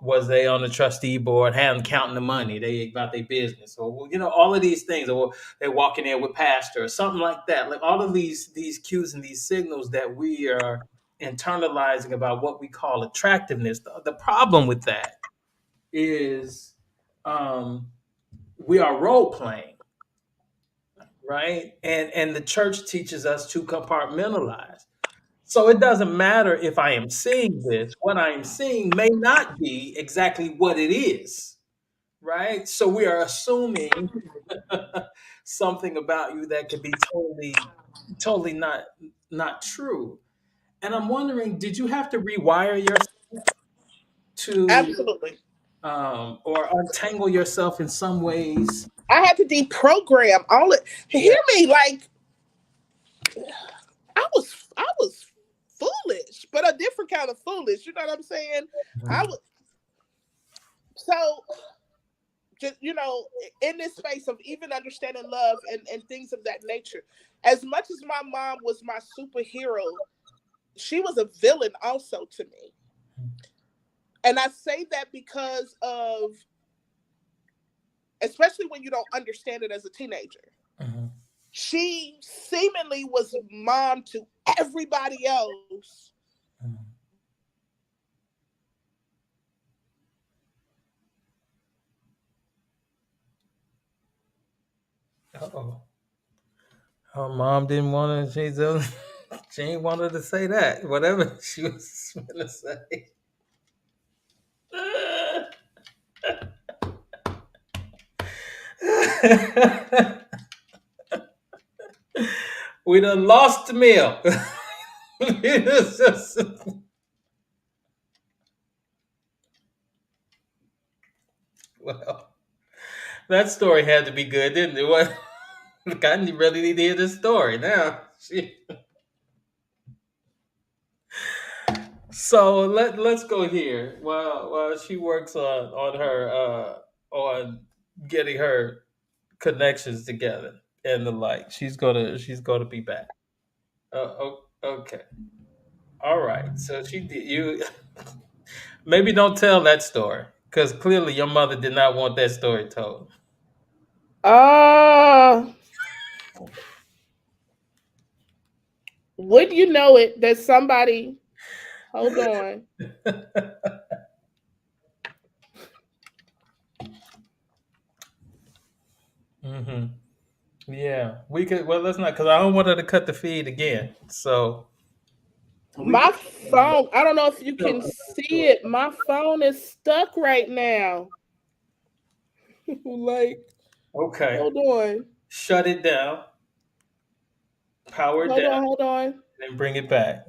S1: was they on the trustee board counting the money, they about their business, or all of these things, or they walking in with pastor or something like that, like all of these cues and these signals that we are internalizing about what we call attractiveness. The problem with that is, um, we are role playing, right? And the church teaches us to compartmentalize. So it doesn't matter if I am seeing this, what I am seeing may not be exactly what it is, right? So we are assuming something about you that could be totally not true. And I'm wondering, did you have to rewire yourself to,
S2: Absolutely.
S1: or untangle yourself in some ways?
S2: I had to deprogram all it.
S1: Yeah.
S2: Hear me, like I was foolish, but a different kind of foolish. You know what I'm saying? I was so just in this space of even understanding love and things of that nature. As much as my mom was my superhero, she was a villain also to me. And I say that because of, especially when you don't understand it as a teenager.
S1: Mhm.
S2: She seemingly was mom to everybody else.
S1: Mhm. Uh-oh. Her mom didn't want to. She ain't wanted to say that. Whatever she was gonna say. We done lost the meal. It's just- well, that story had to be good, didn't it? What? I really need to hear this story now. So let's go here. While she works on her on getting her connections together and the like. She's gonna be back. Okay. All right. So she did you maybe don't tell that story because clearly your mother did not want that story told.
S2: Uh, would you know it that somebody, hold on.
S1: hmm Yeah, we could. Well, let's not because I don't want her to cut the feed again. So we
S2: My
S1: could.
S2: phone, I don't know if you
S1: No,
S2: can see it. My phone is stuck right now. Like,
S1: okay.
S2: hold on.
S1: Shut it down. Power it
S2: Hold
S1: down,
S2: on, hold on.
S1: and bring it back.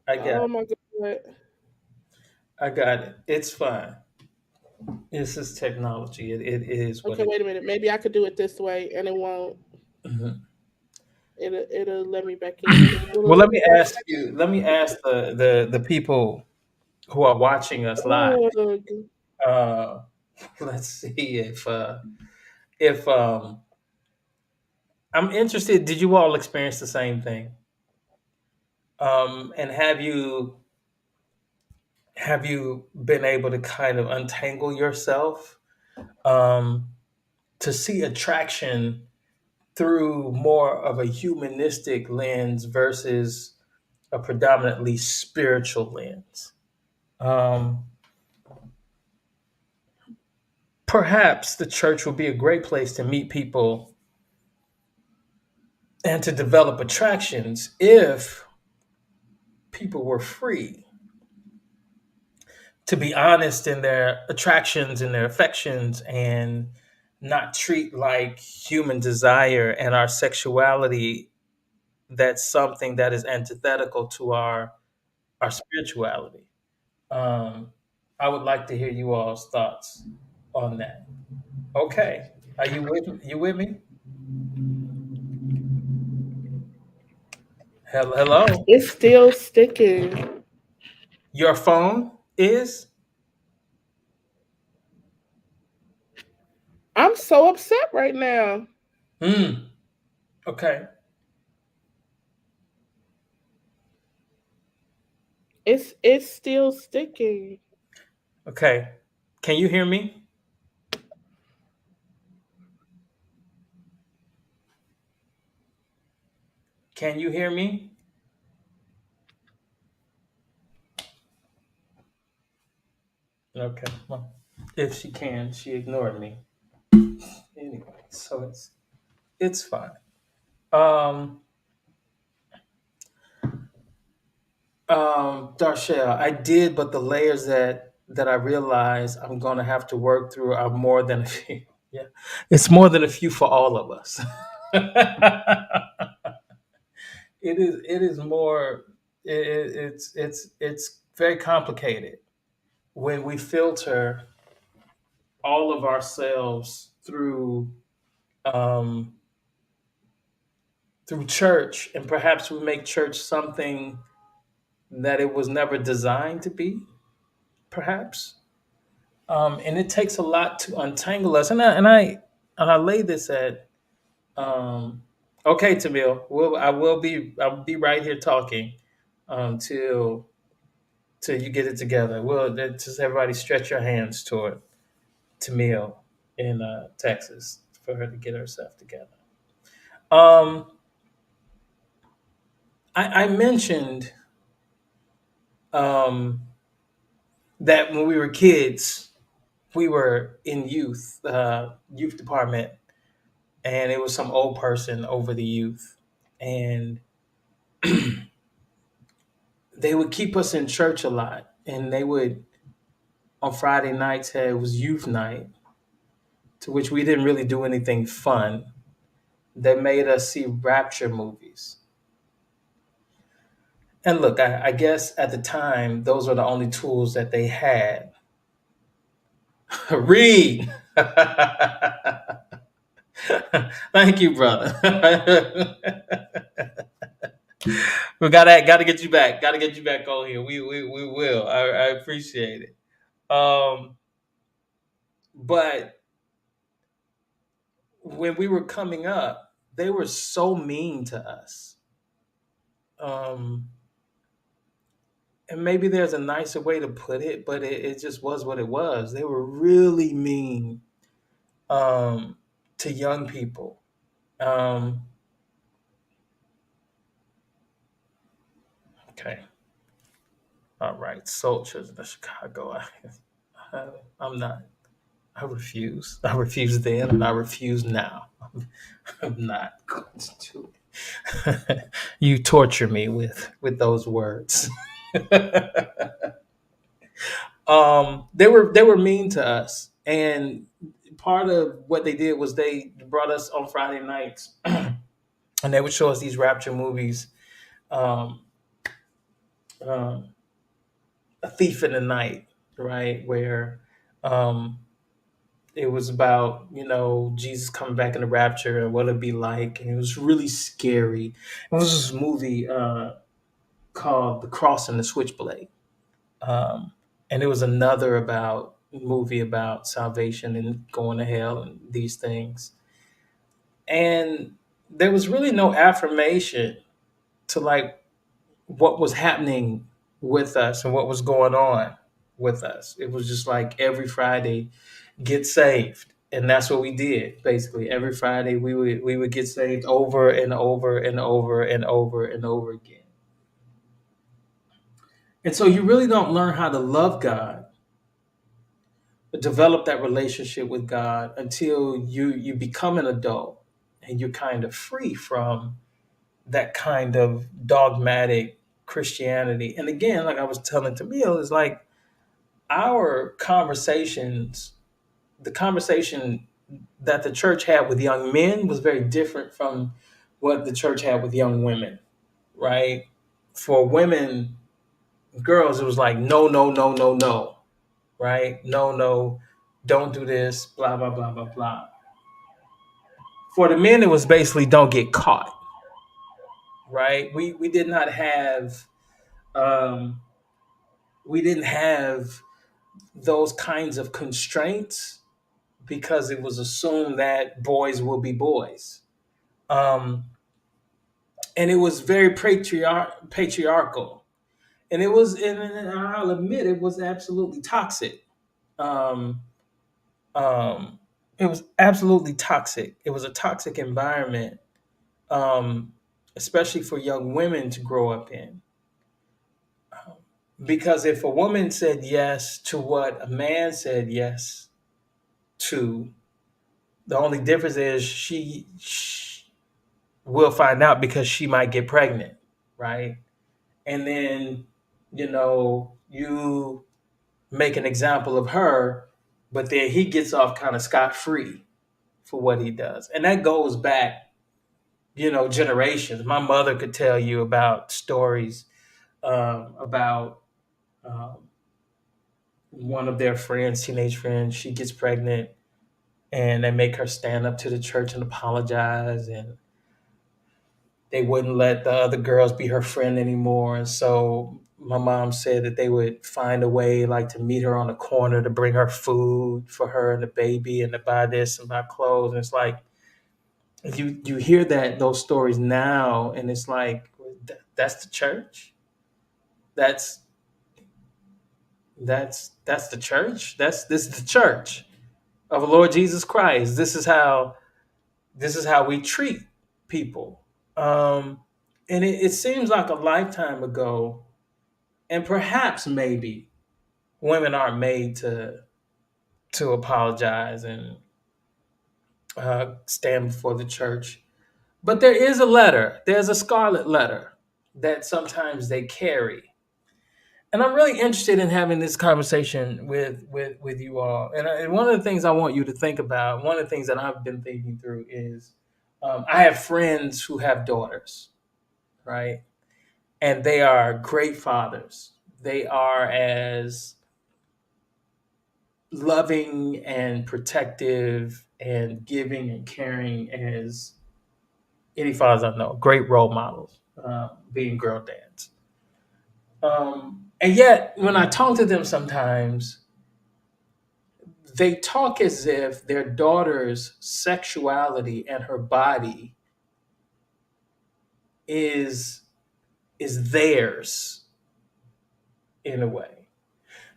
S1: I got
S2: Oh
S1: it.
S2: my god.
S1: I got it. It's fine. This is technology. It is what
S2: Okay,
S1: it
S2: wait a minute. Maybe I could do it this way and it won't.
S1: is. Mhm.
S2: It'll let me back in. Will it
S1: Well,
S2: let
S1: let
S2: me
S1: me
S2: back
S1: ask you. Let me ask the people who are watching us live.
S2: in?
S1: Uh, let's see if I'm interested. Did you all experience the same thing? And have you been able to kind of untangle yourself, um, to see attraction through more of a humanistic lens versus a predominantly spiritual lens? Um, Perhaps the church will be a great place to meet people and to develop attractions if people were free to be honest in their attractions and their affections, and not treat like human desire and our sexuality that's something that is antithetical to our spirituality. Um, I would like to hear you all's thoughts on that. Okay, are you with me? Hello.
S2: It's still sticking.
S1: Your phone is
S2: I'm so upset right now.
S1: hmm. Okay.
S2: It's still sticking.
S1: Okay. Can you hear me? Can you hear me? Okay. Well, if she can, she ignored me. Anyway, so it's fine. Um, Darshell, I did, but the layers that I realize I'm gonna have to work through are more than a few. Yeah, it's more than a few for all of us. It is more. It's very complicated when we filter all of ourselves um, through church, and perhaps we make church something that it was never designed to be. Perhaps. And it takes a lot to untangle us. And I lay this at okay, Tamil. I will be right here talking till you get it together. Just everybody stretch your hands toward Tamil in Texas for her to get herself together. Um, I mentioned um, that when we were kids, we were in youth department, and it was some old person over the youth, and they would keep us in church a lot, and they would on Friday nights it was youth night, to which we didn't really do anything fun. They made us see rapture movies, and look, I guess at the time those were the only tools that they had. Read. Thank you, brother. We gotta get you back. Gotta get you back on here. We will. I appreciate it. But when we were coming up, they were so mean to us. Um, and maybe there's a nicer way to put it, but it just was what it was. They were really mean um, to young people. Um, okay, all right. Soul Children of Chicago. I'm not. I refuse. I refuse then, and I refuse now. I'm not going to do it. You torture me with those words. They were mean to us, and part of what they did was they brought us on Friday nights, and they would show us these rapture movies. Um, um, a Thief in the Night, right, where um, it was about Jesus coming back in the rapture and what it'd be like, and it was really scary. It was this movie called The Cross and the Switchblade. Um, and it was another about movie about salvation and going to hell and these things. And there was really no affirmation to like what was happening with us and what was going on with us. It was just like every Friday, get saved. And that's what we did basically. Every Friday we would get saved over and over and over and over and over again. And so you really don't learn how to love God, develop that relationship with God until you become an adult and you're kind of free from that kind of dogmatic Christianity. And again, like I was telling Tamil, is like our conversations, the conversation that the church had with young men was very different from what the church had with young women, right? For women, girls, it was like no, no, no, no, no, right? No, no, don't do this, blah, blah, blah, blah, blah. For the men, it was basically don't get caught, right? We did not have um, we didn't have those kinds of constraints because it was assumed that boys will be boys. Um, and it was very patriarchal. And it was, and I'll admit, it was absolutely toxic. Um, um, it was absolutely toxic. It was a toxic environment, um, especially for young women to grow up in. Because if a woman said yes to what a man said yes to, the only difference is she will find out because she might get pregnant, right? And then, you make an example of her, but then he gets off kind of scot free for what he does. And that goes back, generations. My mother could tell you about stories about um, one of their friends, teenage friends. She gets pregnant and they make her stand up to the church and apologize. And they wouldn't let the other girls be her friend anymore. And so my mom said that they would find a way like to meet her on the corner to bring her food for her and the baby and to buy this and buy clothes. And it's like you hear those stories now and it's like that's the church. That's that's the church. This is the church of the Lord Jesus Christ. This is how we treat people. And it seems like a lifetime ago, and perhaps maybe women aren't made to apologize and stand before the church. But there is a letter. There's a scarlet letter that sometimes they carry. And I'm really interested in having this conversation with you all. And one of the things I want you to think about, one of the things that I've been thinking through is I have friends who have daughters, right? And they are great fathers. They are as loving and protective and giving and caring as any fathers I know. Great role models, being girl dads. And yet, when I talk to them sometimes, they talk as if their daughter's sexuality and her body is theirs in a way.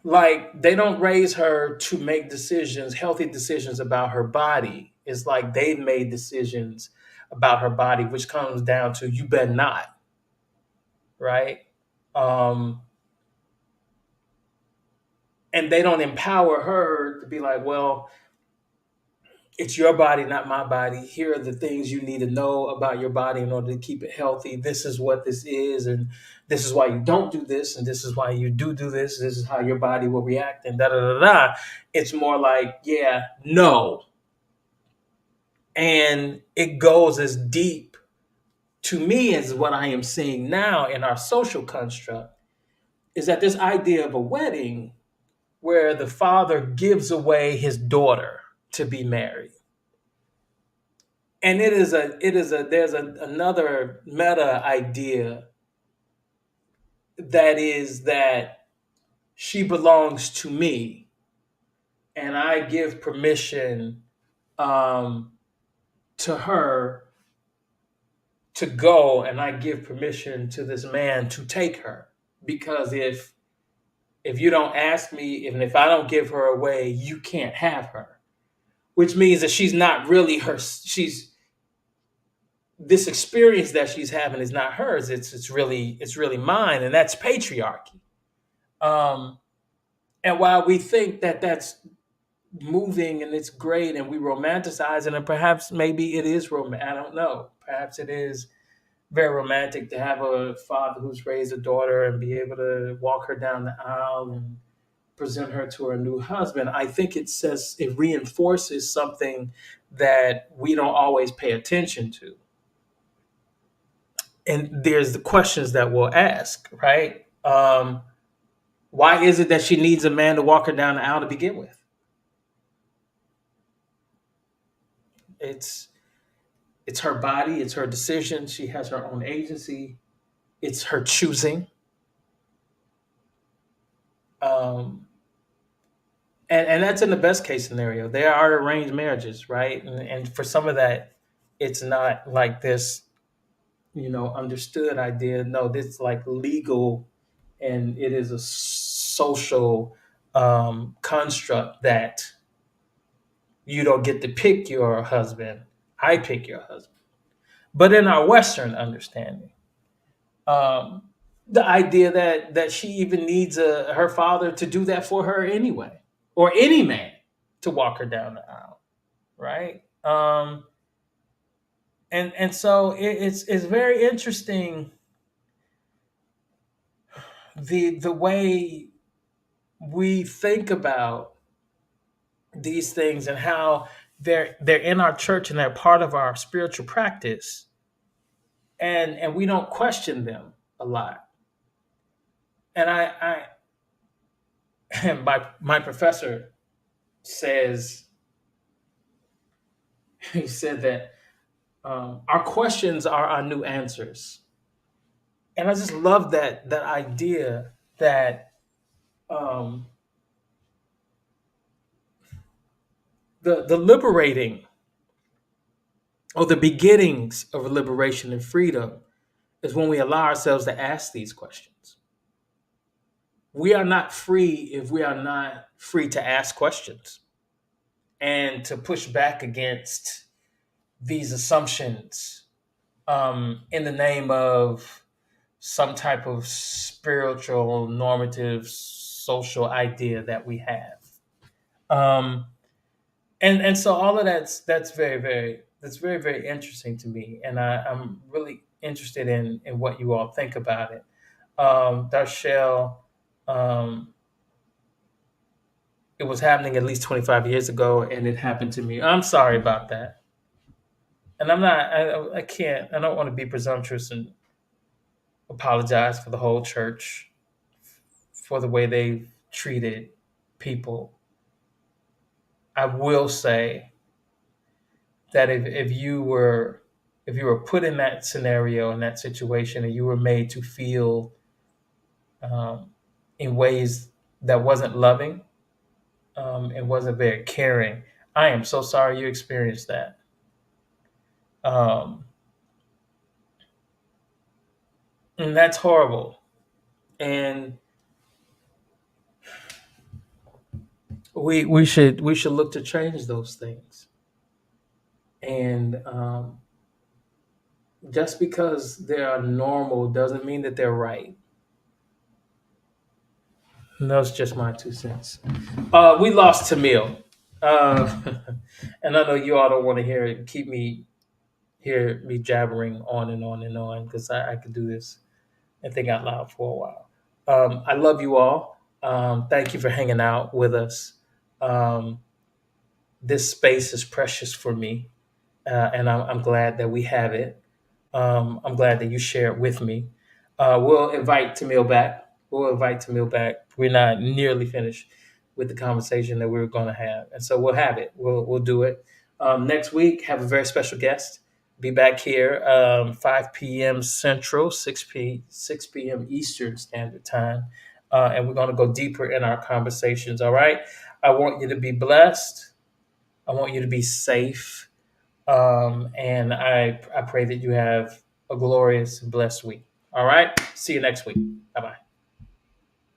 S1: Like they don't raise her to make decisions, healthy decisions about her body. It's like they've made decisions about her body, which comes down to you better not, right? Um, and they don't empower her to be like, well, it's your body, not my body. Here are the things you need to know about your body in order to keep it healthy. This is what this is, and this is why you don't do this, and this is why you do this. This is how your body will react, and da da da da. It's more like, yeah, no, and it goes as deep to me as what I am seeing now in our social construct is that this idea of a wedding where the father gives away his daughter to be married. And there's another meta idea that is that she belongs to me and I give permission um, to her to go, and I give permission to this man to take her, because if you don't ask me, and if I don't give her away, you can't have her, which means that she's not really her. She's This experience that she's having is not hers. It's really mine, and that's patriarchy. Um, and while we think that that's moving and it's great, and we romanticize it, and perhaps maybe it is romantic. I don't know. Perhaps it is very romantic to have a father who's raised a daughter and be able to walk her down the aisle and present her to her new husband. I think it reinforces something that we don't always pay attention to. And there's the questions that we'll ask, right? Why is it that she needs a man to walk her down the aisle to begin with? It's it's her body, it's her decision. She has her own agency. It's her choosing. Um, and that's in the best case scenario. There are arranged marriages, right? And for some of that, it's not like this, understood idea. No, this is like legal, and it is a social construct that you don't get to pick your husband. I pick your husband. But in our Western understanding, um, the idea that she even needs her father to do that for her anyway, or any man to walk her down the aisle, right? And so it's very interesting the way we think about these things and how they're in our church and they're part of our spiritual practice, and we don't question them a lot. And I and my professor says he said that our questions are our new answers, and I just love that idea that um, the liberating or the beginnings of liberation and freedom is when we allow ourselves to ask these questions. We are not free if we are not free to ask questions and to push back against these assumptions in the name of some type of spiritual, normative, social idea that we have. Um, and so all of that's very very interesting to me, and I'm really interested in what you all think about it. Darshell, um, it was happening at least 25 years ago, and it happened to me. I'm sorry about that, and I'm not. I can't. I don't want to be presumptuous and apologize for the whole church for the way they've treated people. I will say that if you were put in that scenario, in that situation, and you were made to feel um, in ways that wasn't loving and wasn't very caring, I am so sorry you experienced that. Um, and that's horrible. And we should look to change those things. And just because they are normal doesn't mean that they're right. And that's just my 2 cents. We lost Tamil, uh, and I know you all don't want to hear me jabbering on and on and on because I could do this and think out loud for a while. I love you all. Thank you for hanging out with us. Um, this space is precious for me, and I'm glad that we have it. I'm glad that you share it with me. We'll invite Tamil back. We'll invite Tamil back. We're not nearly finished with the conversation that we were going to have, and so we'll have it. We'll do it next week. Have a very special guest. Be back here 5 p.m. Central, 6 p.m. Eastern Standard Time, and we're going to go deeper in our conversations. All right. I want you to be blessed. I want you to be safe. And I pray that you have a glorious, blessed week. All right. See you next week. Bye bye.